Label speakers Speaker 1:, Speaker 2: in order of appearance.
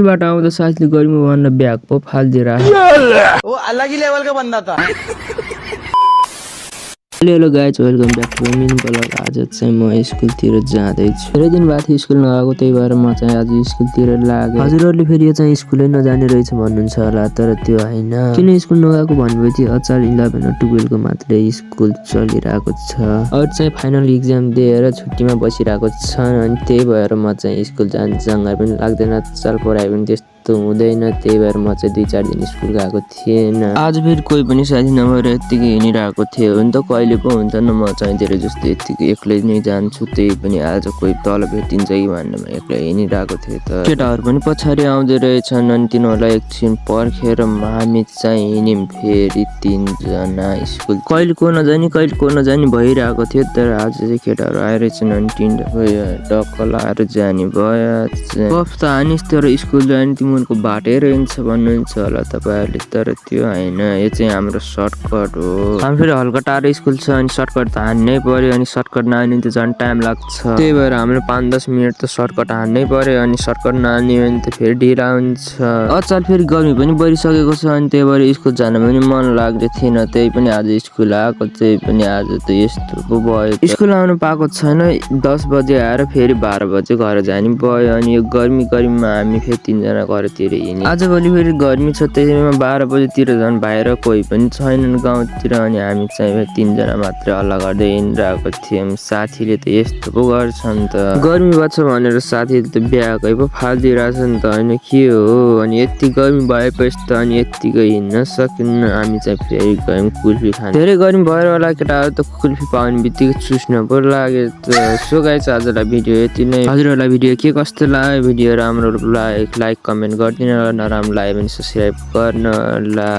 Speaker 1: स्कुलबाट आउँदा साथीले गर्मी भन्न ब्याग पो फालिदिएर
Speaker 2: वो अलग ही लेवल का बंदा था।
Speaker 1: Hello guys welcome back to mini blog. आज चाहिँ म स्कुलतिर जाँदैछु। धेरै दिन बाद स्कुल नगएको, त्यही भएर म चाहिँ आज स्कुलतिर लागेँ। हजुरहरूले फेरि यो चाहिँ स्कुलै नजाने रहेछ भन्नुहुन्छ होला, तर त्यो होइन। किन स्कुल नगएको भनेपछि अचार 11 र 12 को मात्रै स्कुल चलिरहेको छ। अरू चाहिँ फाइनल इक्जाम दिएर छुट्टीमा बसिरहेको छन्, अनि त्यही भएर म चाहिँ स्कुल जान जङ्गा पनि लाग्दैन, चाल पढाइ पनि त्यस्तो हुँदैन। त्यही भएर म चाहिँ 2-4 दिन स्कुल गएको थिएन। आज फेरि कोही पनि साथी नभएर यत्तिकै हिँडिरहेको थियो नि त। कहिले पो हुन्छ न म चाहिँ धेरै जस्तो यत्तिकै एक्लै नै जान्छु, त्यही पनि आज कोही तल भेटिन्छ कि भनेर एक्लै हिँडिरहेको थियो। त केटाहरू पनि पछाडि आउँदै रहेछन्, अनि तिनीहरूलाई एकछिन पर्खेर हामी चाहिँ हिँड्यौँ फेरि 3 जना स्कुल। कहिले को नजानी भइरहेको थियो, तर आज चाहिँ केटाहरू आइरहेछन्, अनि तिनीहरू डक्क लाएर जाने भयो। गफ त हानिस् तर स्कुल जाने तिमीहरूको बाटै रहन्छ भन्नुहुन्छ होला तपाईँहरूले, तर त्यो होइन, यो चाहिँ हाम्रो सर्टकट हो। हामी फेरि हल्का टाढो स्कुल छ, अनि सर्टकट त हान्नै पर्यो, अनि सर्टकट नहाल्ने त झन् टाइम लाग्छ। त्यही भएर हाम्रो 5-10 मिनट त सर्टकट हान्नै पर्यो, अनि सर्टकट नहाल्ने भने त फेरि ढिला हुन्छ। अचार फेरि गर्मी पनि बढिसकेको छ, अनि त्यही भएर स्कुल जान पनि मन लाग्दै थिएन। त्यही पनि आज स्कुल आएको, त्यही पनि आज त यस्तो पो भयो। स्कुल आउनु पाएको छैन, 10 बजे आएर फेरि 12 बजे घर जाने भयो, अनि यो गर्मीमा हामी फेरि 3 जना घरतिर हिँड्यौँ। आजभोलि फेरि गर्मी छ, त्यसैमा 12 बजेतिर झन् बाहिर कोही पनि छैनन् गाउँतिर, अनि हामी चाहिँ 3 जना मात्रै हल्ला गर्दै हिँडिरहेको थियौँ। साथीले त यस्तो पो गर्छन् त, गर्मी बच्छ भनेर साथीले त ब्यागै पो फालिदिइरहेछन् त, होइन के हो। अनि यति गर्मी भएपछि त अनि यत्तिकै हिँड्न सकिन्न। हामी चाहिँ फेरि गयौँ कुल्फी खान। धेरै गर्मी भएर होला केटाहरू त कुल्फी पाउने बित्तिकै चुस्न पो लाग्यो त। सो गाइस आजलाई भिडियो यति नै। हजुरहरूलाई भिडियो के कस्तो लाग्यो, भिडियो राम्रो लाइक कमेन्ट गरिदिनु होला, नराम्रो लाग्यो भने सब्सक्राइब गर्नु होला।